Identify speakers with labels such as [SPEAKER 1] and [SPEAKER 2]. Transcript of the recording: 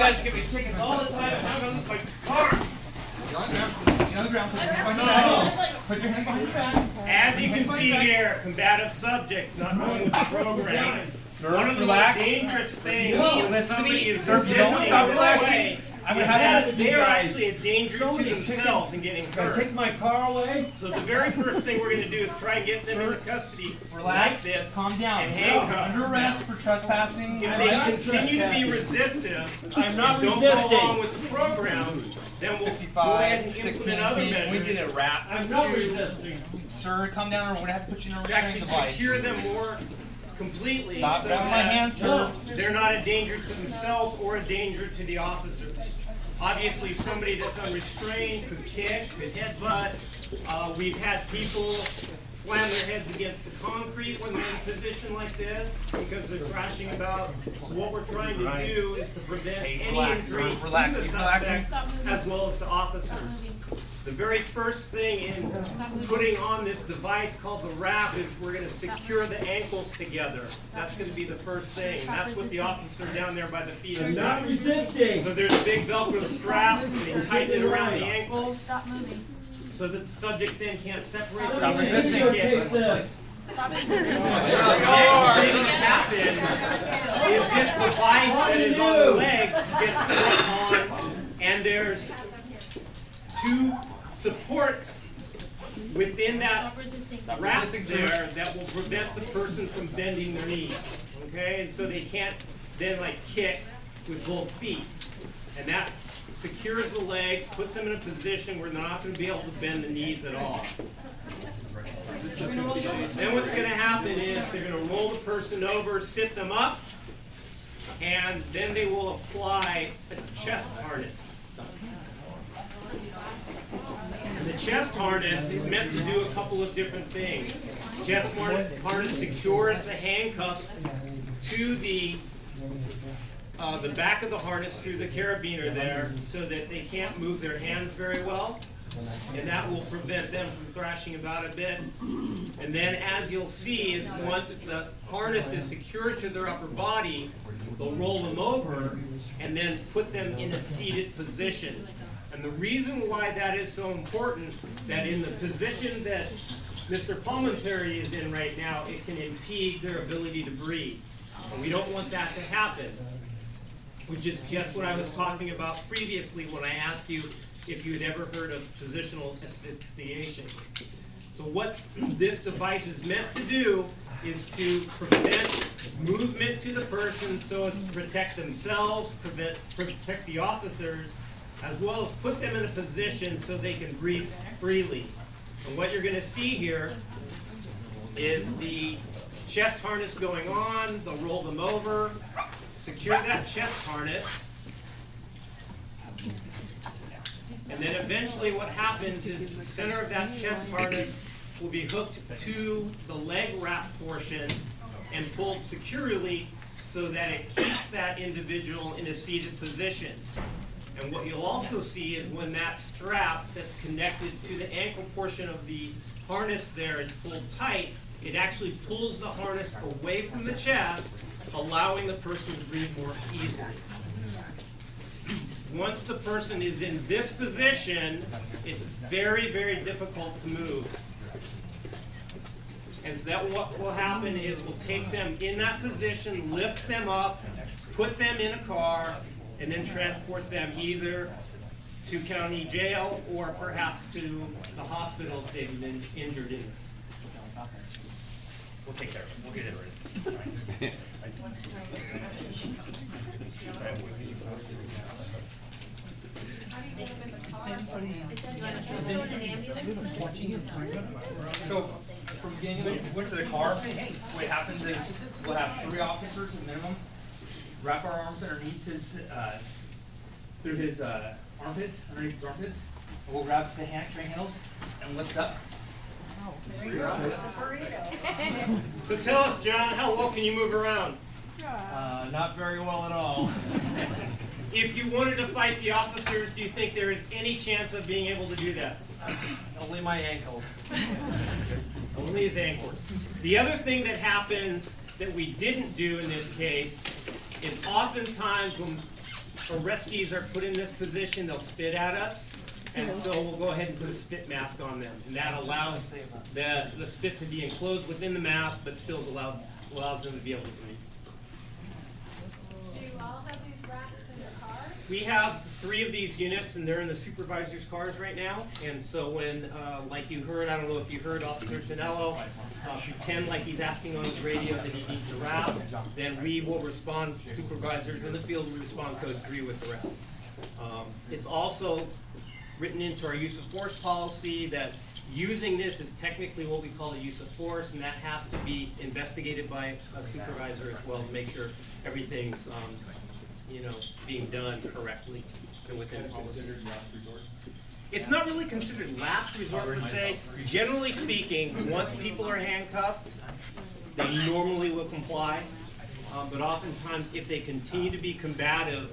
[SPEAKER 1] guys give me tickets all the time. I'm gonna lose my car.
[SPEAKER 2] Put your hand behind your back.
[SPEAKER 1] As you can see here, combative subjects not going with the program. One of the most dangerous things when somebody is resisting way
[SPEAKER 2] I'm
[SPEAKER 1] is
[SPEAKER 2] gonna have
[SPEAKER 1] that they are actually a danger to themselves and getting hurt.
[SPEAKER 2] Take my car away.
[SPEAKER 1] So the very first thing we're going to do is try and get them into custody like this.
[SPEAKER 2] Calm down.
[SPEAKER 1] And handcuff.
[SPEAKER 2] Under arrest for trespassing.
[SPEAKER 1] If they continue to be resistive,
[SPEAKER 2] I'm not
[SPEAKER 1] don't
[SPEAKER 2] resisting.
[SPEAKER 1] go along with the program, then we'll go ahead and
[SPEAKER 2] 55, 16
[SPEAKER 1] implement other
[SPEAKER 2] feet.
[SPEAKER 1] measures.
[SPEAKER 2] We did a wrap.
[SPEAKER 1] I'm not resisting.
[SPEAKER 2] Sir, come down or we're gonna have to put you in a
[SPEAKER 1] To
[SPEAKER 2] restraint
[SPEAKER 1] actually
[SPEAKER 2] device.
[SPEAKER 1] secure them more completely.
[SPEAKER 2] Stop
[SPEAKER 1] so
[SPEAKER 2] grabbing my
[SPEAKER 1] that
[SPEAKER 2] hand, sir.
[SPEAKER 1] They're not a danger to themselves or a danger to the officers. Obviously, somebody that's unrestrained could kick, could headbutt. We've had people slam their heads against the concrete when they're in a position like this because they're thrashing about. So what we're trying to do is to prevent any injury to the suspect as well as to officers. The very first thing in putting on this device called the wrap is we're going to secure the ankles together. That's going to be the first thing. That's what the officer down there by the feet is
[SPEAKER 3] Not
[SPEAKER 1] doing.
[SPEAKER 3] resisting.
[SPEAKER 1] So there's a big Velcro strap, and they tighten it around the ankles
[SPEAKER 4] Stop moving.
[SPEAKER 1] so that the subject then can't separate.
[SPEAKER 2] Stop
[SPEAKER 1] the
[SPEAKER 2] resisting.
[SPEAKER 3] Take this.
[SPEAKER 4] Stop it.
[SPEAKER 1] The next thing that happens is this device that is on the legs gets put on, and there's two supports within that
[SPEAKER 4] Stop resisting.
[SPEAKER 1] wrap there that will prevent the person from bending their knees. Okay, and so they can't then like kick with both feet, and that secures the legs, puts them in a position where they're not going to be able to bend the knees at all. Then what's going to happen is they're going to roll the person over, sit them up, and then they will apply a chest harness. And the chest harness is meant to do a couple of different things. Chest harness secures the handcuffs to the back of the harness through the carabiner there so that they can't move their hands very well. And that will prevent them from thrashing about a bit. And then as you'll see is once the harness is secured to their upper body, they'll roll them over and then put them in a seated position. And the reason why that is so important, that in the position that Mr. Palmentary is in right now, it can impede their ability to breathe. And we don't want that to happen, which is just what I was talking about previously when I asked you if you had ever heard of positional asphyxiation. So what this device is meant to do is to prevent movement to the person so as to protect themselves, protect the officers, as well as put them in a position so they can breathe freely. And what you're going to see here is the chest harness going on. They'll roll them over, secure that chest harness, and then eventually what happens is the center of that chest harness will be hooked to the leg wrap portion and pulled securely so that it keeps that individual in a seated position. And what you'll also see is when that strap that's connected to the ankle portion of the harness there is pulled tight, it actually pulls the harness away from the chest, allowing the person to breathe more easily. Once the person is in this position, it's very, very difficult to move. And so that what will happen is we'll take them in that position, lift them up, put them in a car, and then transport them either to county jail or perhaps to the hospital if they've been injured in this.
[SPEAKER 2] We'll take care of it. We'll get it ready. So, from beginning, we went to the car. What happens is we'll have 3 officers minimum wrap our arms underneath his, through his armpits, underneath his armpits. And we'll grab the train handles and lift up.
[SPEAKER 1] So tell us, John, how well can you move around?
[SPEAKER 3] Not very well at all.
[SPEAKER 1] If you wanted to fight the officers, do you think there is any chance of being able to do that?
[SPEAKER 3] Only my ankles.
[SPEAKER 1] Only his ankles. The other thing that happens that we didn't do in this case is oftentimes when arrestees are put in this position, they'll spit at us, and so we'll go ahead and put a spit mask on them. And that allows the spit to be enclosed within the mask, but still allows them to be able to breathe.
[SPEAKER 4] Do you all have these racks in your cars?
[SPEAKER 1] We have 3 of these units, and they're in the supervisor's cars right now. And so when, like you heard, I don't know if you heard Officer Tonello pretend like he's asking on his radio that he needs a wrap, then we will respond, supervisors in the field will respond code 3 with the wrap. It's also written into our use of force policy that using this is technically what we call a use of force, and that has to be investigated by a supervisor as well to make sure everything's being done correctly and within policy. It's not really considered last resort per se. Generally speaking, once people are handcuffed, they normally will comply. But oftentimes, if they continue to be combative,